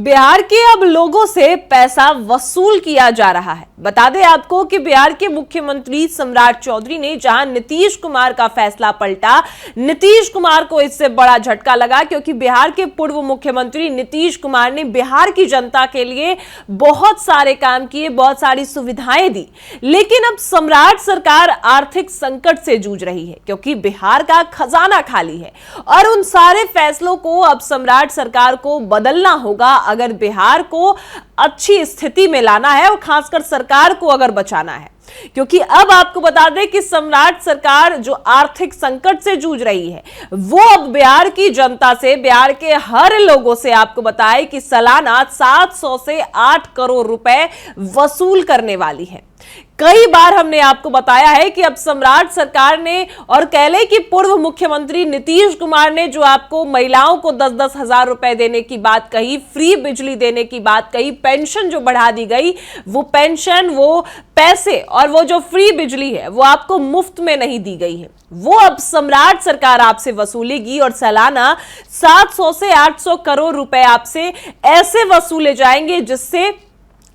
बिहार के अब लोगों से पैसा वसूल किया जा रहा है। बता दें आपको कि बिहार के मुख्यमंत्री सम्राट चौधरी ने जहां नीतीश कुमार का फैसला पलटा, नीतीश कुमार को इससे बड़ा झटका लगा क्योंकि बिहार के पूर्व मुख्यमंत्री नीतीश कुमार ने बिहार की जनता के लिए बहुत सारे काम किए, बहुत सारी सुविधाएं दी। लेकिन अब सम्राट सरकार आर्थिक संकट से जूझ रही है क्योंकि बिहार का खजाना खाली है और उन सारे फैसलों को अब सम्राट सरकार को बदलना होगा अगर बिहार को अच्छी स्थिति में लाना है और खासकर सरकार को अगर बचाना है। क्योंकि अब आपको बता दें कि सम्राट सरकार जो आर्थिक संकट से जूझ रही है वो अब बिहार की जनता से, बिहार के हर लोगों से आपको बताए कि सालाना 700 से 8 करोड़ रुपए वसूल करने वाली है। कई बार हमने आपको बताया है कि अब सम्राट सरकार ने और कह ले कि पूर्व मुख्यमंत्री नीतीश कुमार ने जो आपको महिलाओं को 10-10 हजार रुपए देने की बात कही, फ्री बिजली देने की बात कही, पेंशन जो बढ़ा दी गई, वो पेंशन, वो पैसे और वो जो फ्री बिजली है वो आपको मुफ्त में नहीं दी गई है। वो अब सम्राट सरकार आपसे वसूलेगी और सालाना 700 से 800 करोड़ रुपए आपसे ऐसे वसूले जाएंगे जिससे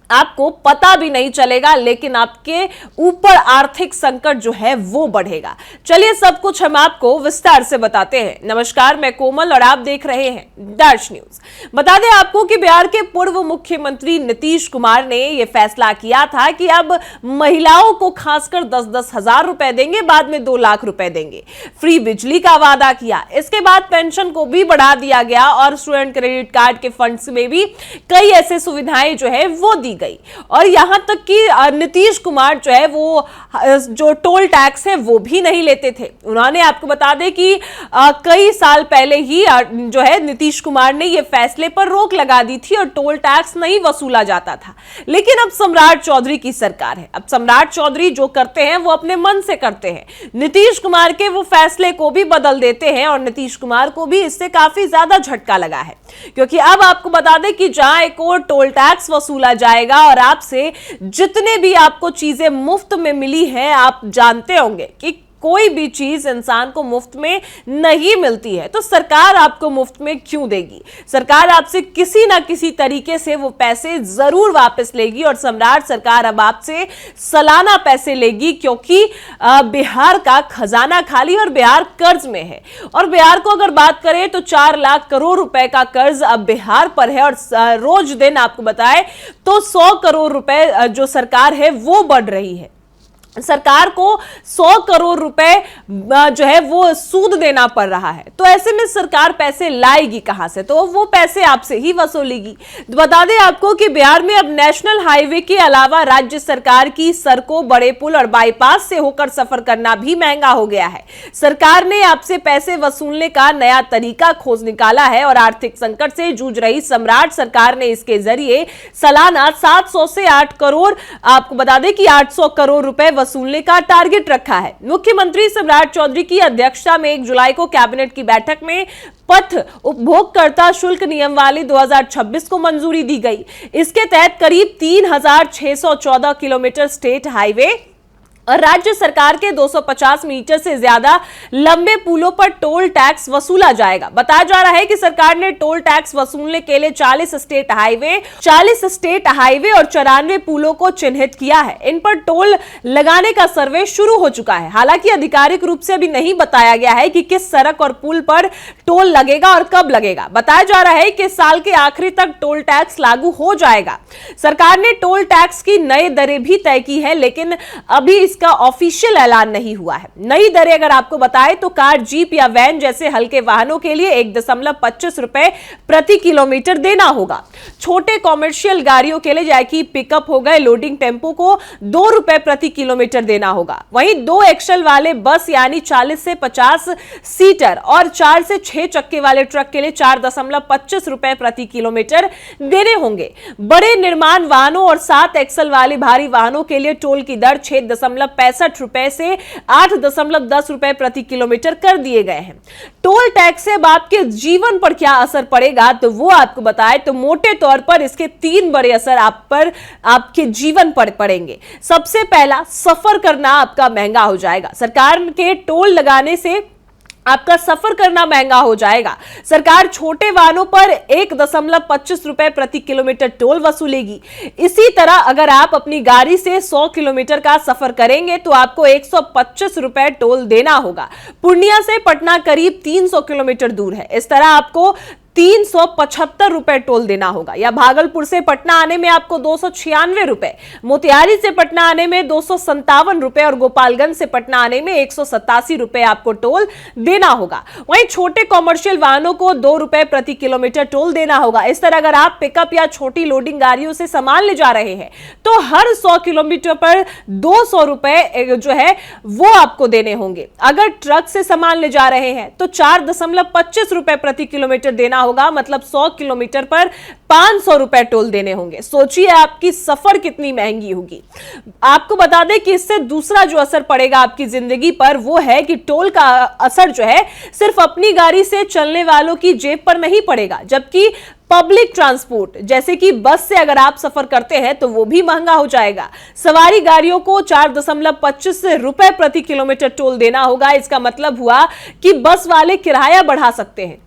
आपको पता भी नहीं चलेगा, लेकिन आपके ऊपर आर्थिक संकट जो है वो बढ़ेगा। चलिए सब कुछ हम आपको विस्तार से बताते हैं। नमस्कार, मैं कोमल और आप देख रहे हैं दर्श न्यूज। बता दें आपको कि बिहार के पूर्व मुख्यमंत्री नीतीश कुमार ने यह फैसला किया था कि अब महिलाओं को खासकर 10-10 हजार रुपए देंगे, बाद में 2 लाख रुपए देंगे। फ्री बिजली का वादा किया, इसके बाद पेंशन को भी बढ़ा दिया गया और स्टूडेंट क्रेडिट कार्ड के फंड्स में भी कई ऐसे सुविधाएं जो है वो दी गई। और यहां तक कि नीतीश कुमार जो है वो जो टोल टैक्स है वो भी नहीं लेते थे। उन्होंने आपको बता दें कि कई साल पहले ही जो है नीतीश कुमार ने ये फैसले पर रोक लगा दी थी और टोल टैक्स नहीं वसूला जाता था। लेकिन अब सम्राट चौधरी की सरकार है। अब सम्राट चौधरी जो करते हैं वो अपने मन से करते हैं। नीतीश कुमार के वो फैसले को भी बदल देते हैं और नीतीश कुमार को भी इससे काफी ज्यादा झटका लगा है क्योंकि अब आपको बता दें कि जहां एक और टोल टैक्स वसूला जाएगा और आपसे जितने भी आपको चीजें मुफ्त में मिली हैं, आप जानते होंगे कि कोई भी चीज इंसान को मुफ्त में नहीं मिलती है, तो सरकार आपको मुफ्त में क्यों देगी? सरकार आपसे किसी ना किसी तरीके से वो पैसे जरूर वापस लेगी और सम्राट सरकार अब आपसे सालाना पैसे लेगी क्योंकि बिहार का खजाना खाली और बिहार कर्ज में है। और बिहार को अगर बात करें तो 4 लाख करोड़ रुपए का कर्ज अब बिहार पर है और रोज दिन आपको बताए तो 100 करोड़ रुपए जो सरकार है वो बढ़ रही है। सरकार को 100 करोड़ रुपए जो है वो सूद देना पड़ रहा है, तो ऐसे में सरकार पैसे लाएगी कहां से? तो वो पैसे आपसे ही वसूलेगी। बता दें आपको कि बिहार में अब नेशनल हाईवे के अलावा राज्य सरकार की सड़कों, बड़े पुल और बाईपास से होकर सफर करना भी महंगा हो गया है। सरकार ने आपसे पैसे वसूलने का नया तरीका खोज निकाला है और आर्थिक संकट से जूझ रही सम्राट सरकार ने इसके जरिए सालाना 700 से 8 करोड़, आपको बता दें कि 800 करोड़ रुपए वसूलने का टारगेट रखा है। मुख्यमंत्री सम्राट चौधरी की अध्यक्षता में 1 जुलाई को कैबिनेट की बैठक में पथ उपभोक्ता शुल्क नियमावली 2026 को मंजूरी दी गई। इसके तहत करीब 3614 किलोमीटर स्टेट हाईवे और राज्य सरकार के 250 मीटर से ज्यादा लंबे पुलों पर टोल टैक्स वसूला जाएगा। बताया जा रहा है कि सरकार ने टोल टैक्स वसूलने के लिए 40 स्टेट हाईवे और 94 पुलों को चिन्हित किया है। इन पर टोल लगाने का सर्वे शुरू हो चुका है। हालांकि आधिकारिक रूप से अभी नहीं बताया गया है कि किस सड़क और पुल पर टोल लगेगा और कब लगेगा। बताया जा रहा है कि साल के आखिरी तक टोल टैक्स लागू हो जाएगा। सरकार ने टोल टैक्स की नई दरें भी तय की है, लेकिन अभी इसका ऑफिशियल ऐलान नहीं हुआ है। नई दरें अगर आपको बताएं तो कार, जीप या वैन जैसे हल्के वाहनों के लिए 1.25 रुपए प्रति किलोमीटर देना होगा। छोटे कॉमर्शियल गाड़ियों के लिए जैसे पिकअप हो गए, लोडिंग टेम्पो को 2 रुपए प्रति किलोमीटर देना होगा। वहीं 2 एक्सल वाले बस यानी 40 से 50 सीटर और 4 से 6 चक्के वाले ट्रक के लिए 4.25 रुपए प्रति किलोमीटर देने होंगे। बड़े निर्माण वाहनों और 7 एक्सल वाले भारी वाहनों के लिए टोल की दर 6.65 रुपए से 8.10 रुपए प्रति किलोमीटर कर दिए गए हैं। टोल टैक्स से अब आपके जीवन पर क्या असर पड़ेगा तो वो आपको बताए तो मोटे तौर पर इसके 3 बड़े असर आपके जीवन पर पड़ेंगे। सबसे पहला, सफर करना आपका महंगा हो जाएगा। सरकार के टोल लगाने से आपका सफर करना महंगा हो जाएगा। सरकार छोटे वाहनों पर 1.25 रुपए प्रति किलोमीटर टोल वसूलेगी। इसी तरह अगर आप अपनी गाड़ी से 100 किलोमीटर का सफर करेंगे तो आपको 125 रुपए टोल देना होगा। पूर्णिया से पटना करीब 300 किलोमीटर दूर है, इस तरह आपको 375 रुपए टोल देना होगा। या भागलपुर से पटना आने में आपको 296 रुपए, मोतिहारी से पटना आने में 257 रुपए और गोपालगंज से पटना आने में 187 रुपए आपको टोल देना होगा। वहीं छोटे कॉमर्शियल वाहनों को 2 रुपए प्रति किलोमीटर टोल देना होगा। इस तरह अगर आप पिकअप या छोटी लोडिंग गाड़ियों से सामान ले जा रहे हैं तो हर 100 किलोमीटर पर 200 रुपए जो है वो आपको देने होंगे। अगर ट्रक से सामान ले जा रहे हैं तो 4.25 रुपए प्रति किलोमीटर देना होगा, मतलब 100 किलोमीटर पर 500 रुपए टोल देने होंगे। सोचिए आपकी सफर कितनी महंगी होगी। आपको बता दें कि इससे दूसरा जो असर पड़ेगा आपकी जिंदगी पर वो है कि टोल का असर जो है सिर्फ अपनी गाड़ी से चलने वालों की जेब पर नहीं पड़ेगा, जबकि पब्लिक ट्रांसपोर्ट जैसे कि बस से अगर आप सफर करते हैं तो वो भी महंगा हो जाएगा। सवारी गाड़ियों को 4.25 रुपए प्रति किलोमीटर टोल देना होगा। इसका मतलब हुआ कि बस वाले किराया बढ़ा सकते हैं।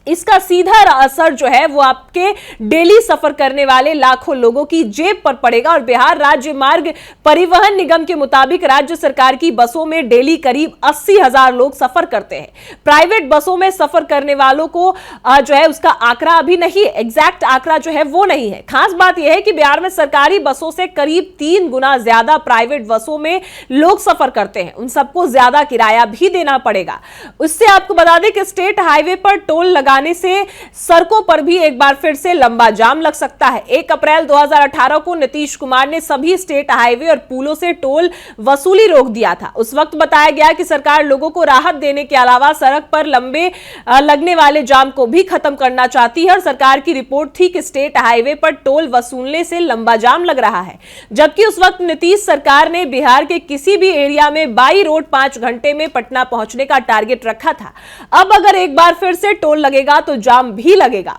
इसका सीधा असर जो है वो आपके डेली सफर करने वाले लाखों लोगों की जेब पर पड़ेगा। और बिहार राज्य मार्ग परिवहन निगम के मुताबिक राज्य सरकार की बसों में डेली करीब 80,000 लोग सफर करते हैं। प्राइवेट बसों में सफर करने वालों को जो है उसका आंकड़ा अभी नहीं, एग्जैक्ट आंकड़ा जो है वो नहीं है। खास बात यह है कि बिहार में सरकारी बसों से करीब 3 गुना ज्यादा प्राइवेट बसों में लोग सफर करते हैं। उन सबको ज्यादा किराया भी देना पड़ेगा। उससे आपको बता दें कि स्टेट हाईवे पर टोल लगाने से सड़कों पर भी एक बार फिर से लंबा जाम लग सकता है। 1 अप्रैल 2018 को नीतीश कुमार ने सभी स्टेट हाईवे और पुलों से टोल वसूली रोक दिया था। उस वक्त बताया गया कि सरकार लोगों को राहत देने के अलावा सड़क पर लंबे लगने वाले जाम को भी खत्म करना चाहती है। और सरकार की रिपोर्ट थी कि स्टेट हाईवे पर टोल वसूलने से लंबा जाम लग रहा है, जबकि उस वक्त नीतीश सरकार ने बिहार के किसी भी एरिया में बाई रोड 5 घंटे में पटना पहुंचने का टारगेट रखा था। अब अगर एक बार फिर से टोल लगेगा तो जाम भी लगेगा।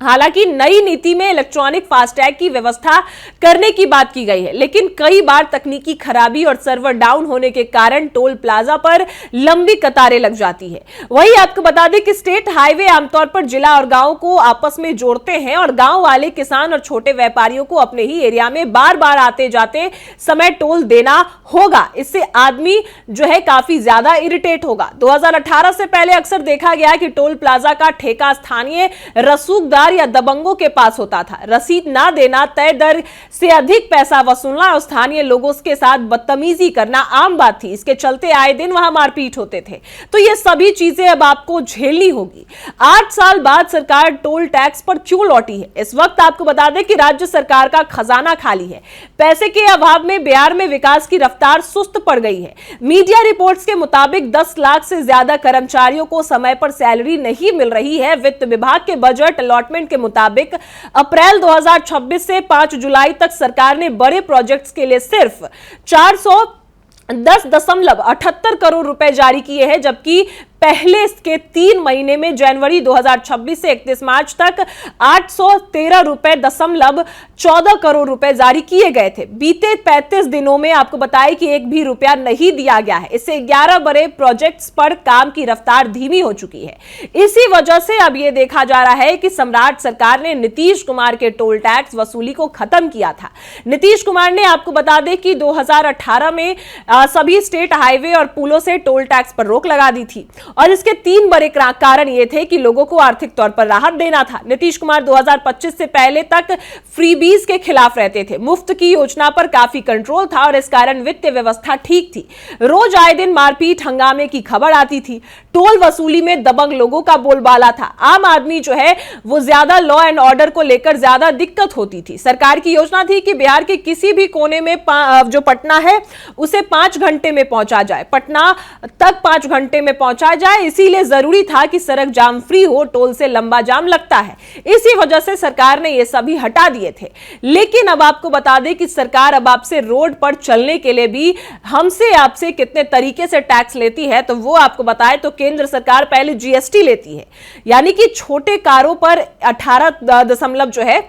हालांकि नई नीति में इलेक्ट्रॉनिक फास्टैग की व्यवस्था करने की बात की गई है, लेकिन कई बार तकनीकी खराबी और सर्वर डाउन होने के कारण टोल प्लाजा पर लंबी कतारें लग जाती है। वहीं आपको बता दें कि स्टेट हाईवे आमतौर पर जिला और गांव को आपस में जोड़ते हैं और गांव वाले किसान और छोटे व्यापारियों को अपने ही एरिया में बार बार आते जाते समय टोल देना होगा। इससे आदमी जो है काफी ज्यादा इरिटेट होगा। 2018 से पहले अक्सर देखा गया कि टोल प्लाजा का ठेका स्थानीय रसूखदार या दबंगों के पास होता था। रसीद ना देना, तय दर से अधिक पैसा वसूलना और स्थानीय लोगों के साथ बदतमीजी करना आम बात थी। इसके चलते आए दिन वहां मारपीट होते थे। तो ये सभी चीजें अब आपको झेलनी होगी। 8 साल बाद सरकार टोल टैक्स पर क्यों लौटी है? इस वक्त आपको बता दें कि राज्य सरकार का खजाना खाली है। पैसे के अभाव में बिहार में विकास की रफ्तार सुस्त पड़ गई है। मीडिया रिपोर्ट्स के मुताबिक 10 लाख से ज्यादा कर्मचारियों को समय पर सैलरी नहीं मिल रही है। वित्त विभाग के बजट अलॉटमेंट के मुताबिक अप्रैल 2026 से 5 जुलाई तक सरकार ने बड़े प्रोजेक्ट्स के लिए सिर्फ 410.78 करोड़ रुपए जारी किए हैं, जबकि पहले के 3 महीने में जनवरी 2026 से 31 मार्च तक 813.14 करोड़ रुपए जारी किए गए थे। बीते 35 दिनों में आपको बताएं कि एक भी रुपया नहीं दिया गया है। इससे 11 बड़े प्रोजेक्ट्स पर काम की रफ्तार धीमी हो चुकी है। इसी वजह से अब यह देखा जा रहा है कि सम्राट सरकार ने नीतीश कुमार के टोल टैक्स वसूली को खत्म किया था। नीतीश कुमार ने आपको बता दें कि 2018 में सभी स्टेट हाईवे और पुलों से टोल टैक्स पर रोक लगा दी थी और इसके 3 बड़े कारण ये थे कि लोगों को आर्थिक तौर पर राहत देना था। नीतीश कुमार 2025 से पहले तक फ्रीबीज के खिलाफ रहते थे। मुफ्त की योजना पर काफी कंट्रोल था और इस कारण वित्तीय व्यवस्था ठीक थी। रोज आए दिन मारपीट हंगामे की खबर आती थी। टोल वसूली में दबंग लोगों का बोलबाला था। आम आदमी जो है वो ज्यादा लॉ एंड ऑर्डर को लेकर ज्यादा दिक्कत होती थी। सरकार की योजना थी कि बिहार के किसी भी कोने में जो पटना है उसे 5 घंटे में पहुंचा जाए, पटना तक 5 घंटे में पहुंचा जाए। इसीलिए जरूरी था कि सड़क जाम फ्री हो, टोल से लंबा जाम लगता है। इसी वजह से सरकार ने ये सभी हटा दिए थे। लेकिन अब आपको बता दें कि सरकार अब आपसे रोड पर चलने के लिए भी हमसे आपसे कितने तरीके से टैक्स लेती है, तो वो आपको बताए तो केंद्र सरकार पहले जीएसटी लेती है, यानी कि छोटे कारों पर 18 दशमलव जो है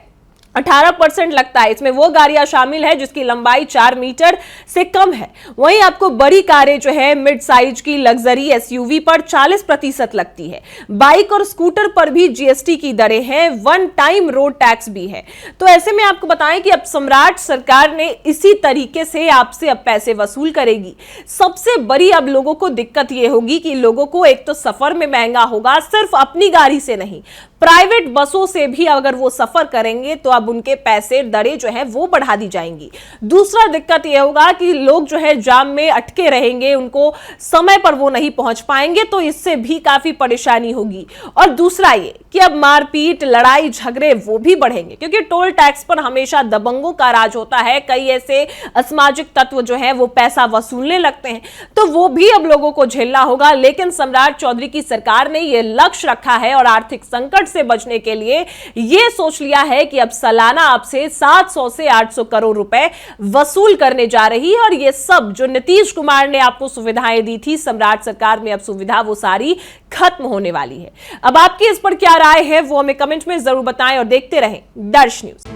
18% लगता है। इसमें वो गाड़ियां शामिल है जिसकी लंबाई 4 मीटर से कम है। वहीं आपको बड़ी कारें जो है मिड साइज की लग्जरी एसयूवी पर 40% लगती है। बाइक और स्कूटर पर भी जीएसटी की दरें हैं, वन टाइम रोड टैक्स भी है। तो ऐसे में आपको बताएं कि अब सम्राट सरकार ने इसी तरीके से आपसे अब पैसे वसूल करेगी। सबसे बड़ी अब लोगों को दिक्कत यह होगी कि लोगों को एक तो सफर में महंगा होगा, सिर्फ अपनी गाड़ी से नहीं, प्राइवेट बसों से भी अगर वो सफर करेंगे तो अब उनके पैसे दरें जो है वो बढ़ा दी जाएंगी। दूसरा दिक्कत यह होगा कि लोग जो है जाम में अटके रहेंगे, उनको समय पर वो नहीं पहुंच पाएंगे, तो इससे भी काफी परेशानी होगी। और दूसरा ये कि अब मारपीट, लड़ाई झगड़े वो भी बढ़ेंगे, क्योंकि टोल टैक्स पर हमेशा दबंगों का राज होता है। कई ऐसे असामाजिक तत्व जो है वो पैसा वसूलने लगते हैं, तो वो भी अब लोगों को झेलना होगा। लेकिन सम्राट चौधरी की सरकार ने यह लक्ष्य रखा है और आर्थिक संकट से बचने के लिए यह सोच लिया है कि अब सालाना आपसे 700 से 800 करोड़ रुपए वसूल करने जा रही है। और यह सब जो नीतीश कुमार ने आपको सुविधाएं दी थी, सम्राट सरकार में अब सुविधा वो सारी खत्म होने वाली है। अब आपकी इस पर क्या राय है वो हमें कमेंट में जरूर बताएं और देखते रहें दर्श न्यूज।